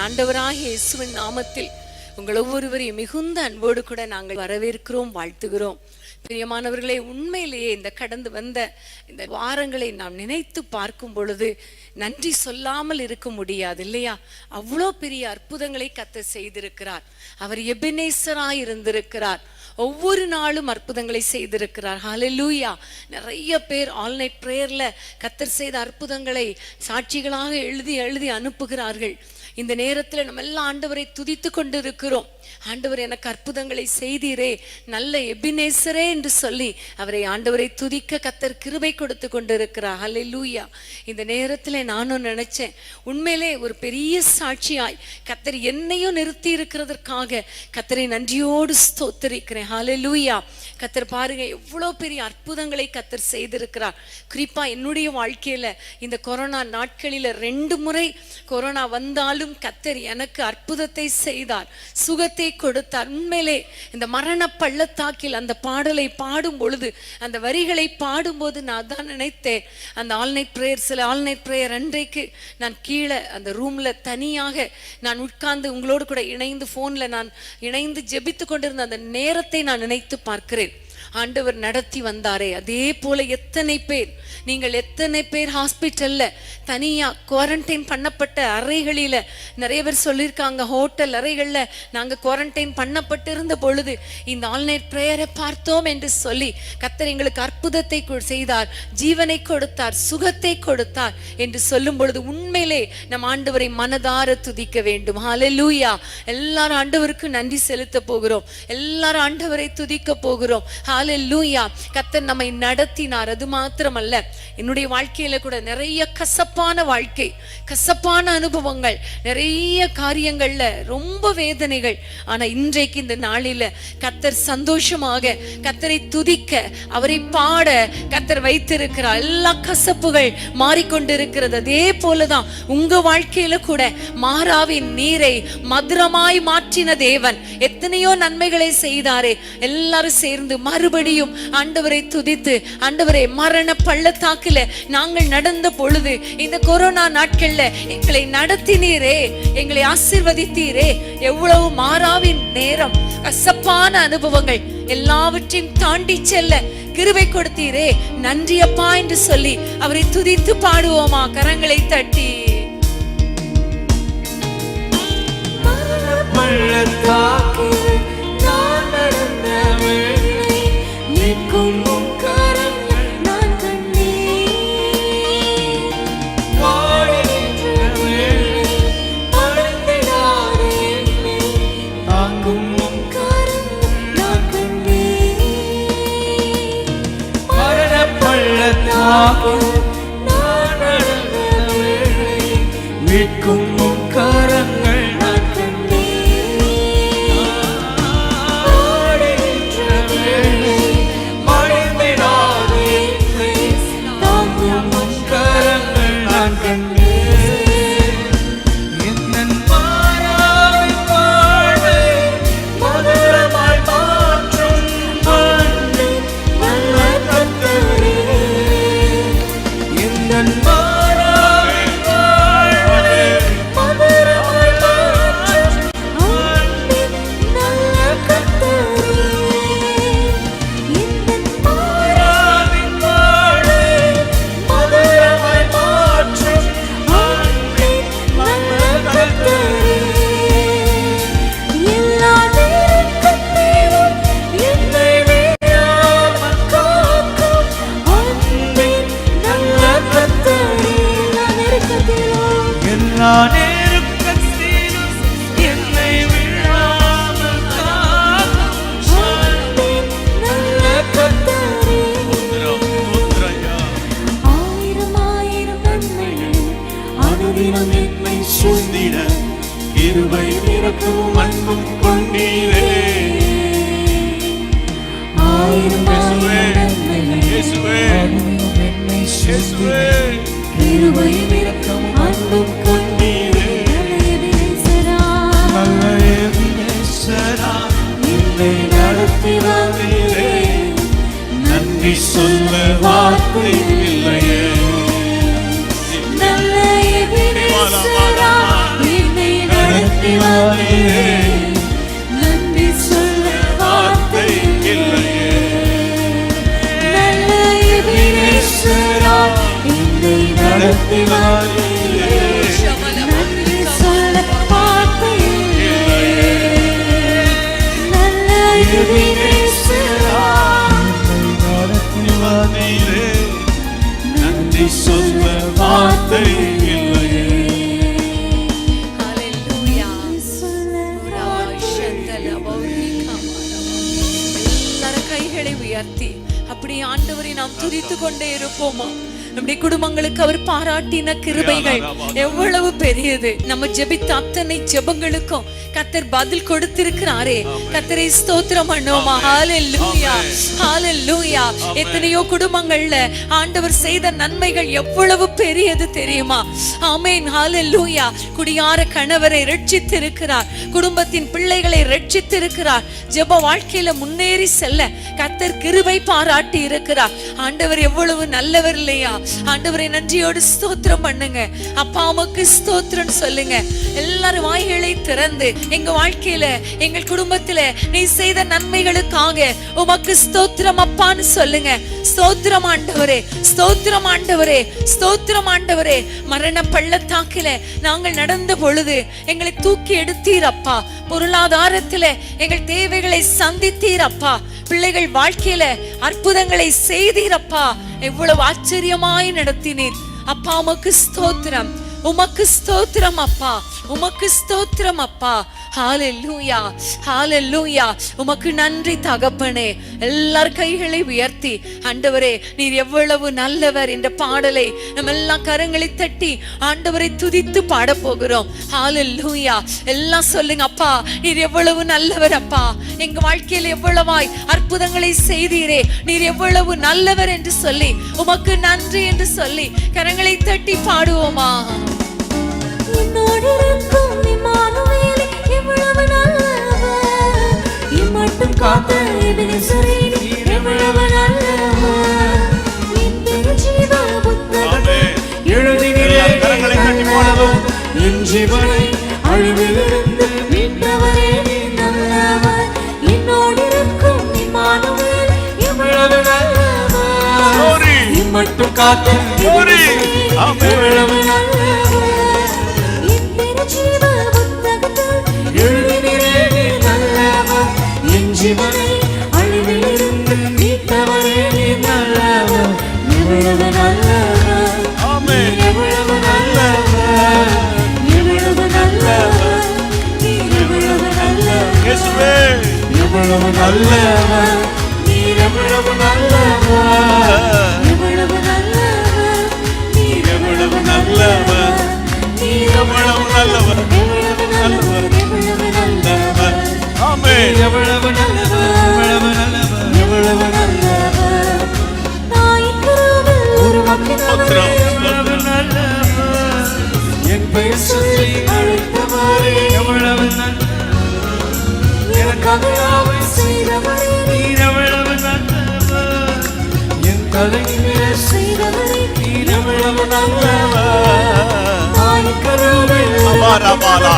ஆண்டவராகிய இயேசுவின் நாமத்தில் உங்கள் ஒவ்வொருவரையும் மிகுந்த அன்போடு கூட நாங்கள் வரவேற்கிறோம், வாழ்த்துகிறோம். பிரியமானவர்களே, உண்மையிலேயே இந்த கடந்து வந்த இந்த வாரங்களை நாம் நினைத்து பார்க்கும் பொழுது நன்றி சொல்லாமல் இருக்க முடியாது இல்லையா? அவ்வளோ பெரிய அற்புதங்களை கர்த்தர் செய்திருக்கிறார். அவர் எபெனேசராய் இருந்திருக்கிறார். ஒவ்வொரு நாளும் அற்புதங்களை செய்திருக்கிறார். ஹல்லேலூயா. நிறைய பேர் ஆல் நைட் பிரேயர்ல கர்த்தர் செய்த அற்புதங்களை சாட்சிகளாக எழுதி எழுதி அனுப்புகிறார்கள். இந்த நேரத்தில் நம்ம எல்லாம் ஆண்டவரை துதித்து கொண்டு இருக்கிறோம். ஆண்டவர் எனக்கு அற்புதங்களை செய்தீரே, நல்ல எபினேசரே என்று சொல்லி அவரை ஆண்டவரை துதிக்க கர்த்தர் கிருபை கொடுத்து கொண்டிருக்கிறார். ஹல்லேலூயா. இந்த நேரத்தில் நானும் நினைச்சேன், உண்மையிலே ஒரு பெரிய சாட்சியாய் கர்த்தர் என்னையும் நிறுத்தி இருக்கிறதற்காக கர்த்தரை நன்றியோடு ஸ்தோத்திரிக்கிறேன். ஹல்லேலூயா. கர்த்தர் பாருங்க எவ்வளோ பெரிய அற்புதங்களை கர்த்தர் செய்திருக்கிறார். குறிப்பா என்னுடைய வாழ்க்கையில இந்த கொரோனா நாட்களில 2 முறை கொரோனா வந்தாலும் கர்த்தர் எனக்கு அற்புதத்தை செய்தார், சுகத்தை கொடுத்தார். உண்மையிலே இந்த மரண பள்ளத்தாக்கில் அந்த பாடலை பாடும் பொழுது, அந்த வரிகளை பாடும்போது நான் தான் நினைத்தேன், அந்த ஆல்நைட் பிரேயர், சில ஆல்நைட் பிரேயர் அன்றைக்கு நான் கீழே அந்த ரூம்ல தனியாக நான் உட்கார்ந்து உங்களோடு கூட இணைந்து போன்ல நான் இணைந்து ஜெபித்து கொண்டிருந்த அந்த நேரத்தை நான் நினைத்து பார்க்கிறேன். ஆண்டவர் நடத்தி வந்தாரே, அதே போல எத்தனை பேர் ஹாஸ்பிட்டல்ல தனியா குவாரண்டைன் பண்ணப்பட்ட அறைகளில, நிறைய பேர் சொல்லியிருக்காங்க ஹோட்டல் அறைகள்ல நாங்க குவாரண்டைன் பண்ணப்பட்டு இருந்த பொழுது இந்த ஆல்நைட் பிரேயரை பார்த்தோம் என்று சொல்லி கர்த்தர் எங்களுக்கு அற்புதத்தை செய்தார், ஜீவனை கொடுத்தார், சுகத்தை கொடுத்தார் என்று சொல்லும் பொழுது உண்மையிலே நம் ஆண்டவரை மனதார துதிக்க வேண்டும். ஹல்லேலூயா. எல்லாரும் ஆண்டவருக்கு நன்றி செலுத்த போகிறோம், எல்லாரும் ஆண்டவரை துதிக்க போகிறோம். ஹல்லேலூயா. கர்த்தர் நம்மை நடத்தினார். அது மாத்திரமல்ல, என்னுடைய வாழ்க்கையில கூட நிறைய கசப்பான வாழ்க்கை, கசப்பான அனுபவங்கள், நிறைய காரியங்கள்ல ரொம்ப வேதனைகள். ஆனா இன்றைக்கு இந்த நாளில கர்த்தர் சந்தோஷமாக கர்த்தரை துதிக்க, அவரை பாட கர்த்தர் வைத்திருக்கிறார். எல்லா கசப்புகள் மாறிக்கொண்டிருக்கிறது. அதே போலதான் உங்க வாழ்க்கையில கூட மாறாவின் நீரை மதுரமாய் மாற்றின தேவன் எத்தனையோ நன்மைகளை செய்தாரே. எல்லாரும் சேர்ந்து மறுபடியும் ஆண்டவரை துதித்து, ஆண்டவரே மரண பள்ளத்தாக்குல நாங்கள் நடந்த பொழுது, இந்த கொரோனா நாட்கள்ல எங்களை நடத்தினீரே, எங்களை ஆசீர்வதித்தீரே, எவ்வளவு மாறாவின் நேரம், கசப்பான அனுபவங்கள் எல்லாவற்றையும் தாண்டி செல்ல கிருபை கொடுத்தீரே, நன்றி அப்பா என்று சொல்லி அவரை துதித்து பாடுவோமா? கரங்களை தட்டி. நன்றி சொல்ல வார்த்தை இல்லையே. நல்ல எபினேசரா என்னை நடத்தினாரே, நன்றி சொல்ல வார்த்தை இல்லையே. நல்ல எபினேசரா என்னை நடத்தினாரே, நன்றி சொல்ல வார்த்தை இல்லையே. நல்ல எபினேசரா நன்றி சொல்ல வார்த்தை இல்லையே. ஹல்லேலூயா. இருப்போமா? நம்முடைய குடும்பங்களுக்கு அவர் பாராட்டின கிருபைகள் எவ்வளவு பெரியது. நம்ம ஜெபித்த அத்தனை ஜெபங்களுக்கும் கர்த்தர் பதில் கொடுத்திருக்கிறாரே. கர்த்தரை ஸ்தோத்திரம் பண்ணுவோமா? ஹalleluya, ஹalleluya. எத்தனையோ குடும்பங்கள்ல ஆண்டவர் செய்த நன்மைகள் எவ்வளவு பெரியது தெரியுமா? ஆமென், ஹalleluya. குடியார கணவரை ரட்சித்திருக்கிறார், குடும்பத்தின் பிள்ளைகளை ரட்சித்திருக்கிறார். ஜெப வாழ்க்கையில முன்னேறி செல்ல கர்த்தர் கிருபை பாராட்டி இருக்கிறார். ஆண்டவர் எவ்வளவு நல்லவர் இல்லையா? ஆண்டவரை நன்றியோடு ஸ்தோத்திரம் பண்ணுங்க. அப்பா உமக்கு ஸ்தோத்திரம் சொல்லுங்க. எல்லாரும் வாய்களை திறந்து எங்க வாழ்க்கையில எங்கள் குடும்பத்துல நீ செய்த நன்மைகளுக்காக உமக்கு ஸ்தோத்திரம் அப்பான்னு சொல்லுங்க. ஸ்தோத்திரம் ஆண்டவரே, ஸ்தோத்திரம் ஆண்டவரே, ஸ்தோத்திரம் ஆண்டவரே. மரண பள்ளத்தாக்கில நாங்கள் நடந்த பொழுது எங்களை தூக்கி எடுத்தீர் அப்பா. பொருளாதாரத்துல எங்கள் தேவைகளை சந்தித்தீர் அப்பா. பிள்ளைகள் வாழ்க்கையில அற்புதங்களை செய்தீரப்பா. எவ்வளவு ஆச்சரியமாய் நடத்தினீர் அப்பா. உமக்கு ஸ்தோத்திரம், உமக்கு ஸ்தோத்திரம் அப்பா, உமக்கு ஸ்தோத்திரம் அப்பா. ஹalleluya, ஹalleluya. உமக்கு நன்றி தகப்பனே. எல்லார் கைகளை உயர்த்தி ஆண்டவரே நீர் எவ்வளவு நல்லவர் என்ற பாடலை நம்ம எல்லாம் கரங்களை தட்டி ஆண்டவரை துதித்து பாட போகிறோம். ஹalleluya. எல்லாம் சொல்லுங்க, அப்பா நீர் எவ்வளவு நல்லவர் அப்பா. எங்க வாழ்க்கையில் எவ்வளவாய் அற்புதங்களை செய்தீரே. நீர் எவ்வளவு நல்லவர் என்று சொல்லி உமக்கு நன்றி என்று சொல்லி கரங்களை தட்டி பாடுவோமா? உன்னோடு இருக்கும் இம்மானுவேலே எவ்வளவு நல்லவர், இம்மட்டும் காத்த எபினேசரே நீர் எவ்வளவு நல்லவர். என் ஜீவ புத்தகத்தை எழுதினீரே, கரங்களை தட்டி பாடுவோம். என் ஜீவனை அழிவிலிருந்து மீட்டவரே நீர் நல்லவர். என்னோடு இருக்கும் இம்மானுவேலே எவ்வளவு நல்லவர், இம்மட்டும் காத்த எபினேசரே எவ்வளவு நல்லவர். ஜீவனை அழிவிலிருந்து மீட்டவரே நீர் நல்லவர். எவ்வளவு நல்லவர், எவ்வளவு நல்லவர், எவ்வளவு நல்லவர், நீர் எவ்வளவு நல்லவர். இயேசுவே எவ்வளவு நல்லவர், நீர் எவ்வளவு நல்லவர், எவ்வளவு நல்லவர், நீர் எவ்வளவு நல்லவர், நீர் எவ்வளவு நல்லவர், எவ்வளவு நல்லவர், எவ்வளவு நல்லவர். ஆமென். எவ்வளவு நல்லவர், எவ்வளவு நல்லவர், எவ்வளவு நல்லவர். தாயின் கருவில் உருவாக்கினவரே எவ்வளவு நல்லவர். என் பெயர் சொல்லி அழைத்தவரே எவ்வளவு நல்லவர். எனக்காக யாவை செய்தவரே நீர் எவ்வளவு நல்லவர். என் தலைமையில் செய்தவரே நீர் எவ்வளவு நல்லவர். தாயின் கருவில் உருவாக்கினவரே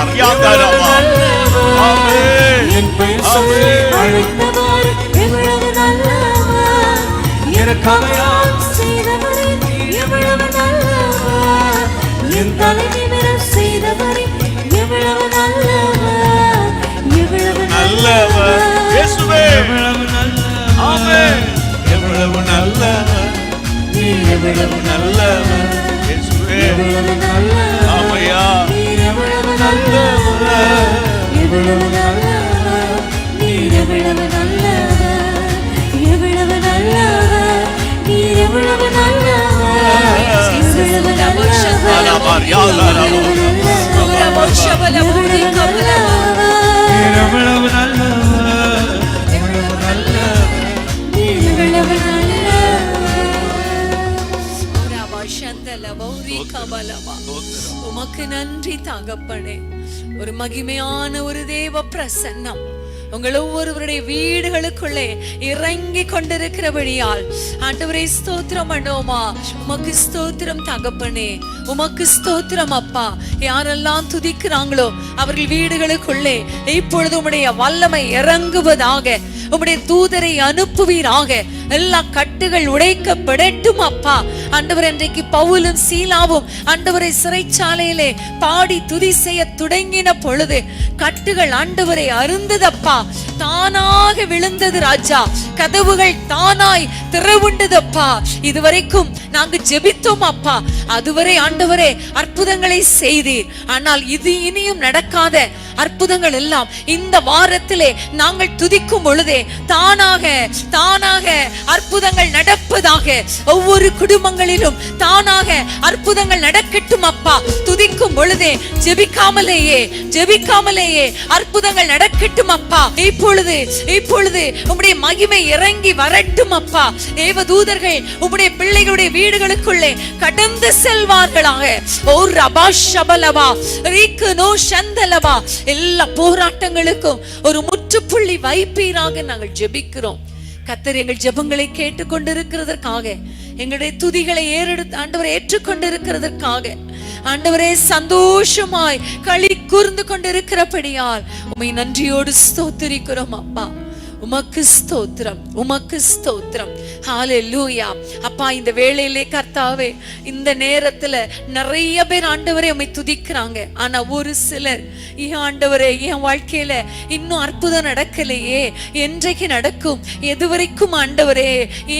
என் பெயர் சொல்லி அழைத்தவரே எவ்வளவு நல்லவர். எனக்காக யாவை செய்தவரே எவ்வளவு நல்லவர். என் தலைமையில் செய்தவரே எவ்வளவு நல்லவர், எவ்வளவு நல்லவர். இயேசுவே எவ்வளவு நல்லவர். ஆமென். எவ்வளவு நல்லவர், நீர் எவ்வளவு நல்லவர். இயேசுவே எவ்வளவு நல்லவர். ஆமெயா நீர் எவ்வளவு நல்லவர், எவ்வளவு நல்லவர், நீர் எவ்வளவு நல்லவர், எவ்வளவு நல்லவர், நீர் எவ்வளவு நல்லவர், எவ்வளவு நல்லவர், எவ்வளவு நல்லவர், எவ்வளவு நல்லவர், நீர் எவ்வளவு நல்லவர். உமக்கு நன்றி தகப்பனே. ஒரு மகிமையான ஒரு தேவ பிரசன்னம் உங்கள் ஒவ்வொருவருடைய வீடுகளுக்குள்ளே இறங்கி கொண்டிருக்கிறபடியால் ஆண்டவரே ஸ்தோத்திரம் பண்ணுவோமா? உமக்கு ஸ்தோத்திரம் தகப்பனே, உமக்கு ஸ்தோத்திரம் அப்பா. யாரெல்லாம் துதிக்கிறாங்களோ அவர்கள் வீடுகளுக்குள்ளே இப்பொழுது உம்முடைய வல்லமை இறங்குவதாக. உம்முடைய தூதரை அனுப்புவீராக. எல்லா கட்டுகள் உடைக்கப்படட்டும் அப்பா. ஆண்டவர் இன்றைக்கு பவுலும் சீலாவும் ஆண்டவரை சிறைச்சாலையிலே பாடி துதி செய்ய தொடங்கின பொழுது கட்டுகள் ஆண்டவரை அருந்ததப்பா. தானாக விழுந்தது ராஜா. கதவுகள் தானாய் திறவுண்டதப்பா. இதுவரைக்கும் நாங்க ஜெபித்தோம் அப்பா. அதுவரை ஆண்டவரே அற்புதங்களை செய்தீர். ஆனால் இது இனியும் நடக்காத அற்புதங்கள் எல்லாம் இந்த வாரத்திலே நாங்கள் துதிக்கும் பொழுதே தானாக அற்புதங்கள் நடப்பதாக. ஒவ்வொரு குடும்பங்களிலும் தானாக அற்புதங்கள் நடக்கட்டும் அப்பா. துதிக்கும் பொழுதே ஜெபிக்காமலேயே அற்புதங்கள் நடக்கட்டும் அப்பா. இப்பொழுது உம்முடைய மகிமை இறங்கி வரட்டும் அப்பா. தேவதூதர்கள் உம்முடைய பிள்ளைகளுடைய வீடுகளுக்குள்ளே கடந்து செல்வார்களாக. ஓ ரபா ஷபலவா ரீக்கு நோ சந்தலவா. எல்லா போராட்டங்களுக்கும் ஒரு முற்றுப்புள்ளி வைப்பீராக நாங்கள் ஜெபிக்கிறோம். கர்த்தர் எங்கள் ஜெபங்களை கேட்டுக்கொண்டிருக்கிறதற்காக, எங்களுடைய துதிகளை ஆண்டவரை ஏற்றுக்கொண்டிருக்கிறதற்காக, ஆண்டவரே சந்தோஷமாய் களி கூர்ந்து கொண்டிருக்கிறபடியால் உம்மை நன்றியோடு ஸ்தோத்திரிக்கிறோம் அப்பா. உமக்கு ஸ்தோத்திரம். ஹல்லேலூயா. அப்பா, இந்த வேளையிலே கர்த்தாவே, இந்த நேரத்துல நிறைய பேர் ஆண்டவரே உம்மை துதிக்கிறாங்க. ஆனா ஒரு சிலர், ஆண்டவரே என் வாழ்க்கையில இன்னும் அற்புதம் நடக்கலையே, என்றைக்கு நடக்கும், எதுவரைக்கும் ஆண்டவரே,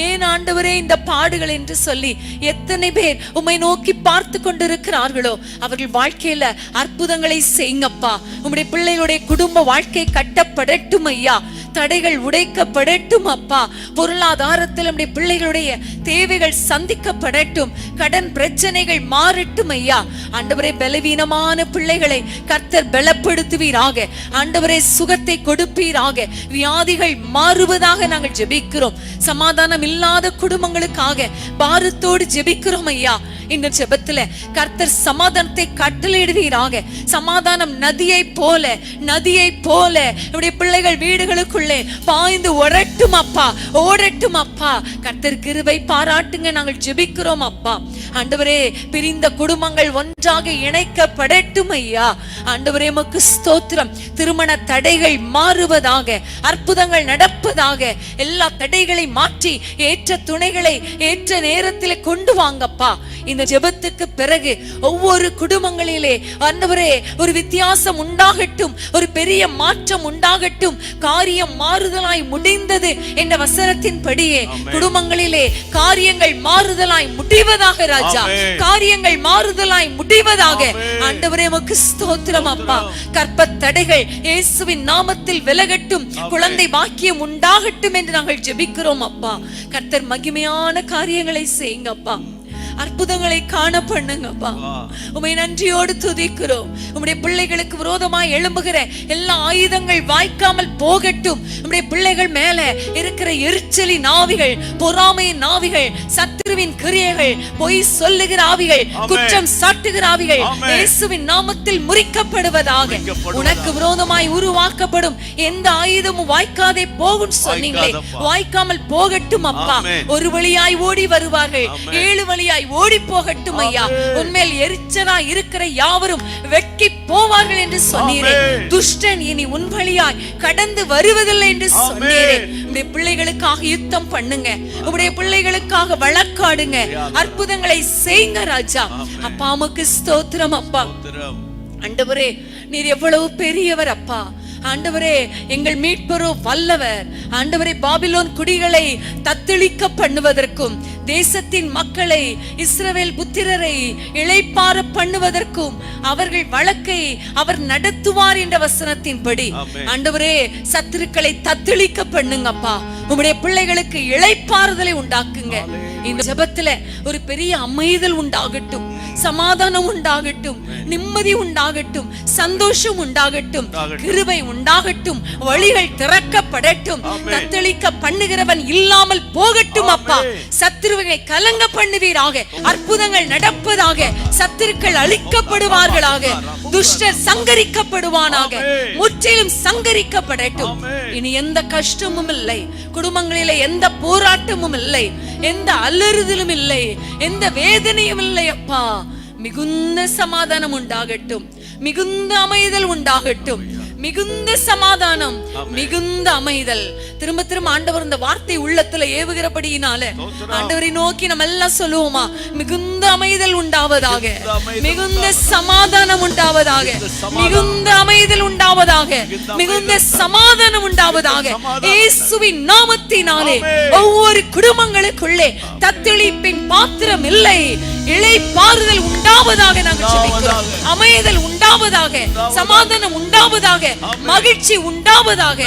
ஏன் ஆண்டவரே இந்த பாடுகள் என்று சொல்லி எத்தனை பேர் உம்மை நோக்கி பார்த்து கொண்டிருக்கிறார்களோ அவர்கள் வாழ்க்கையில அற்புதங்களை செய்யுங்கப்பா. உம்முடைய பிள்ளைகளுடைய குடும்ப வாழ்க்கை கட்டப்படட்டும் ஐயா. தடைகள் உடைக்கப்படட்டும் அப்பா. பொருளாதாரத்தில் நம்முடைய பிள்ளைகளுடைய தேவைகள் சந்திக்கப்படட்டும். கடன் பிரச்சனைகள் மாறட்டும் ஐயா. ஆண்டவரே, பலவீனமான பிள்ளைகளை கர்த்தர் பலப்படுத்துவீராக. ஆண்டவரே, சுகத்தை கொடுப்பீராக. வியாதிகள் மாறுவதாக நாங்கள் ஜெபிக்கிறோம். சமாதானம் இல்லாத குடும்பங்களுக்காக பாரத்தோடு ஜெபிக்கிறோம் ஐயா. இந்த ஜெபத்துல கர்த்தர் சமாதானத்தை கட்டளையிடுவீராக. சமாதானம் நதியை போல நம்முடைய பிள்ளைகள் வீடுகளுக்குள்ளே பாய்ந்து ஓடட்டும் அப்பா. கர்த்தர் கிருபை பாராட்டுங்க, நாங்கள் ஜெபிக்கிறோம் அப்பா. ஆண்டவரே, பிரிந்த குடும்பங்கள் ஒன்றாக இணைக்கப்படட்டும் ஐயா. ஆண்டவரே, உமக்கு ஸ்தோத்திரம். திருமண தடைகள் மாறுவதாக, அற்புதங்கள் நடப்பதாக. எல்லா தடைகளை மாற்றி ஏற்ற துணைகளை ஏற்ற நேரத்தில் கொண்டு வாங்கப்பா. இந்த ஜெபத்துக்கு பிறகு ஒவ்வொரு குடும்பங்களிலே ஆண்டவரே ஒரு வித்தியாசம் உண்டாகட்டும், ஒரு பெரிய மாற்றம் உண்டாகட்டும். காரியம் மாறுதலாய் முடிந்தது என்ற வசனத்தின் படியே குடும்பங்களிலே காரியங்கள் மாறுதலாய் முடிவதாக ராஜா. காரியங்கள் மாறுதலாய் முடிவதாக. ஆண்டவரே, உமக்கு ஸ்தோத்திரம் அப்பா. கர்ப்ப தடைகள் இயேசுவின் நாமத்தில் விலகட்டும். குழந்தை பாக்கியம் உண்டாகட்டும் என்று நாங்கள் ஜெபிக்கிறோம் அப்பா. கர்த்தர் மகிமையான காரியங்களை செய்யுங்கப்பா. அற்புதங்களை காண பண்ணுங்கப்பா. உம்மை நன்றியோடு துதிக்கிறோம். உம்முடைய பிள்ளைகளுக்கு விரோதமாய் எழும்புகிற எல்லா ஆயுதங்கள் வாய்க்காமல் போகட்டும். உம்முடைய பிள்ளைகள் மேல இருக்கிற எரிச்சலின் ஆவிகள், பொறாமையின் ஆவிகள், சத்துருவின் கிரியைகள், பொய் சொல்லுகிற ஆவிகள், குற்றம் சாட்டுகிற ஆவிகள் இயேசுவின் நாமத்தில் முறிக்கப்படுவதாக. உனக்கு விரோதமாய் உருவாக்கப்படும் எந்த ஆயுதமும் வாய்க்காதே போகும் சொன்னீங்களே, வாய்க்காமல் போகட்டும் அப்பா. ஒரு வழியாய் ஓடி வருவார்கள், 7 வழியாய் ஓடி போகட்டும் ஐயா. உன்மேல் எரிச்சலா இருக்கிற யாவரும் வெட்கி போவார்கள் என்று சொன்னீரே. துஷ்டன் இனி உன் வழியாய் கடந்து வருவதில்லை என்று சொன்னீரே. உம்முடைய பிள்ளைகளுக்காக யுத்தம் பண்ணுங்க, உம்முடைய பிள்ளைகளுக்காக வழக்காடுங்க, அற்புதங்களை செய்யுங்க ராஜா. அப்பா, உமக்கு ஸ்தோத்திரம் அப்பா. ஆண்டவரே, நீர் எவ்வளவு பெரியவர் அப்பா. ஆண்டவரே, எங்கள் மீட்பரோ வல்லவர். ஆண்டவரே, பாபிலோன் குடிகளை தத்தளிக்க பண்ணுவதற்கும், தேசத்தின் மக்களை, இஸ்ரவேல் புத்திரரை இளைப்பாற பண்ணுவதற்கும் அவர்கள் வழக்கை அவர் நடத்துவார் என்ற வசனத்தின்படி ஆண்டவரே, சத்துருக்களை தத்தளிக்க பண்ணுங்கப்பா. உம்முடைய பிள்ளைகளுக்கு இளைப்பாறுதலை உண்டாக்குங்க. இந்த ஜெபத்துல ஒரு பெரிய அமைதல் உண்டாகட்டும், சமாதானம் உண்டாகட்டும், நிம்மதி உண்டாகட்டும், சந்தோஷம் உண்டாகட்டும், கிருபை உண்டாகட்டும், வழிகள் திறக்கப்படட்டும். தத்தளிக்க பண்ணுகிறவன் இல்லாமல் போகட்டும் அப்பா. சத்துருவை கலங்க பண்ணுவீராக. அற்புதங்கள் நடப்பதாக. சத்துருக்கள் அழிக்கப்படுவார்களாக. துஷ்டர் சங்கரிக்கப்படுவானாக. முற்றிலும் சங்கரிக்கப்படட்டும். இனி எந்த கஷ்டமும் இல்லை, குடும்பங்களிலே எந்த போராட்டமும் இல்லை, எந்த அல்லறுதலும் இல்லை, எந்த வேதனையும் இல்லை அப்பா. மிகுந்த சமாதானம் உண்டாகட்டும், மிகுந்த அமைதல் உண்டாகட்டும், மிகுந்த சமாதானம், மிகுந்த அமைதல். திரும்ப திரும்ப ஆண்டவர் இந்த வார்த்தை உள்ளத்துல ஏவுகிறபடியினால ஆண்டவரை நோக்கி நம்ம எல்லாம் சொல்லுவோமா, மிகுந்த அமைதல் உண்டாவதாக, மிகுந்த சமாதானம் உண்டாவதாக, மிகுந்த அமைதல் உண்டாவதாக, மிகுந்த சமாதானம் உண்டாவதாக. இயேசுவின் நாமத்தினாலே ஒவ்வொரு குடும்பங்களுக்குள்ளே தத்தளிப்பின் பாத்திரம் இல்லை, இளைப்பாறுதல் உண்டாவதாக நாங்கள் ஜெபிக்கிறோம். அமைதல் உண்டா உண்டாவதாக, சமாதானம் உண்டாவதாக, மகிழ்ச்சி உண்டாவதாக.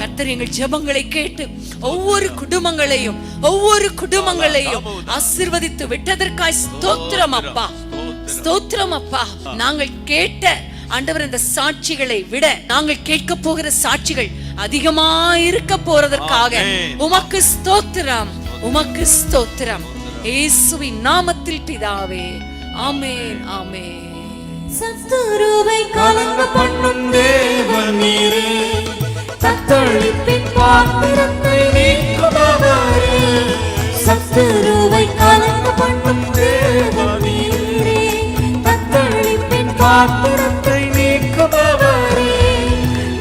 கர்த்தர் எங்கள் ஜெபங்களை கேட்டு ஒவ்வொரு குடும்பங்களையும் ஆசீர்வதித்து விட்டதற்காய் ஸ்தோத்திரம் அப்பா, ஸ்தோத்திரம் அப்பா. நாங்கள் கேட்ட ஆண்டவர் இந்த சாட்சிகளை விட நாங்கள் கேட்க போகிற சாட்சிகள் அதிகமா இருக்க போறதற்காக உமக்கு ஸ்தோத்திரம், உமக்கு ஸ்தோத்திரம். இயேசுவின் நாமத்தில் பிதாவே, ஆமென், ஆமென். சத்துருவை கலங்க பண்ணும் தேவன் நீரே, தத்தளிப்பின் பாத்திரத்தை நீக்குபவரே. சத்துருவை கலங்க பண்ணும் தேவன் நீரே, தத்தளிப்பின் பாத்திரத்தை நீக்குபவரே.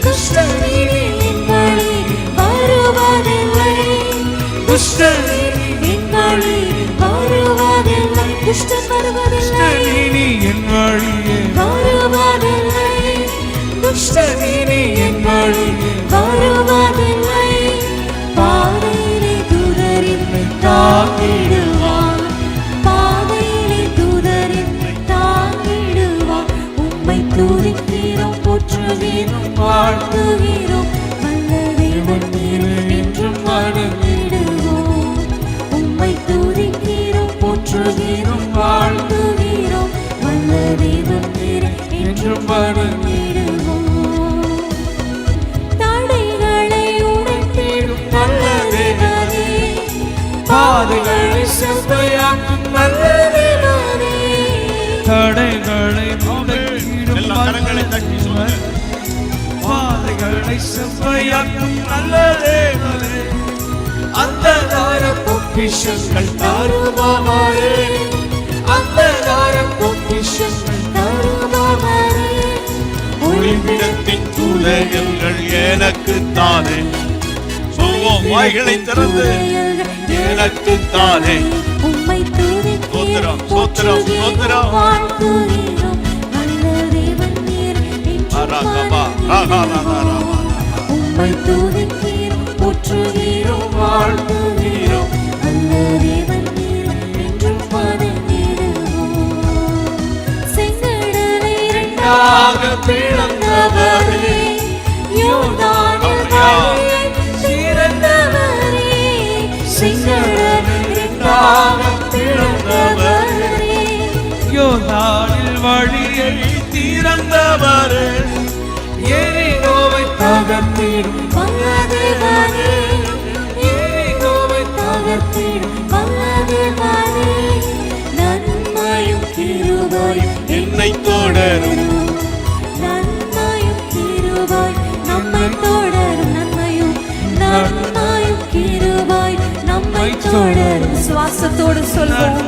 துஷ்டனின் வழி வருவதில்லை, துஷ்டனின் வழி வருவதில்லை, துஷ்டன் வருவதில்லை, என் வழியே வருவதில்லை, துஷ்டனினி என் வழியே வருவதில்லை. பாதையிலே தூதரின்மை தாங்கிடுவார், பாதையிலே தூதரின்மை தாங்கிடுவார். உம்மை துதிக்கிறோம், போற்றுகிறோம், வாழ்த்துகிறோம், வல்ல தேவன் நீரே என்றும் வணங்கிடுவோம். உம்மை துதிக்கிறோம், போற்றுகிறோம், வாழ்த்துகிறோம், வல்ல தேவன் நீரே என்றும் வணங்கிடுவோம். தடைகளை உடைத்திடும் நல்ல தேவனே, பாதைகளை செவ்வையாக்கும் நல்ல தேவனே. தடைகளை உடைத்திடும் கரங்களை தட்டி பாதைகளை செவ்வையாக்கும் நல்ல தேவனே. அந்தகார பொக்கிஷங்கள் தருபவரே, அந்தகார பொக்கிஷங்கள் தருபவரே. ஒளிவிடத்தின் தூதர்கள் எனக்கு தானே, சொல்வோம் வாய்களை திறந்து எனக்கு தானே. உம்மை ஸ்தோத்திரம், ஸ்தோத்திரம், ஸ்தோத்திரம். வாழ்த்துகிறோம், நல்ல தேவன் நீரே என்றும் வணங்கிடுவோம். உம்மை துதிக்கிறோம், போற்றுகிறோம், வாழ்த்துகிறோம், நல்ல தேவன் நீரே என்றும் வணங்கிடுவோம். செங்கடலை இரண்டாக பிளந்தவரே, யோர்தானில் வழியை திறந்தவரே. செங்கடலை இரண்டாக பிளந்தவரே, யோர்தானில் வழியை திறந்தவரே. எரிகோவை தகர்த்திடும் வல்ல தேவனே, எரிகோவை தகர்த்திடும் வல்ல தேவனே. நன்மையும் கிருபையும் என்னை தொடரும், நன்மையும் கிருபையும் நம்மை தொடரும், நன்மையும் கிருபையும் நம்மை தொடரும். சுவாசத்தோடு சொல்வோம்,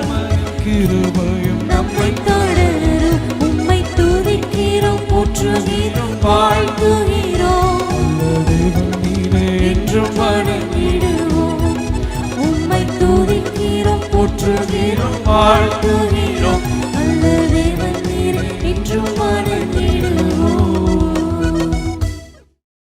கிருபையும் நம்மை தொடரும். உம்மை துதிக்கிறோம், போற்றுகிறோம், வாழ்த்துகிறோம், என்றும் வணங்கிடுவோம். உம்மை துதிக்கிறோம், போற்றுகிறோம், வாழ்த்துகிறோம்,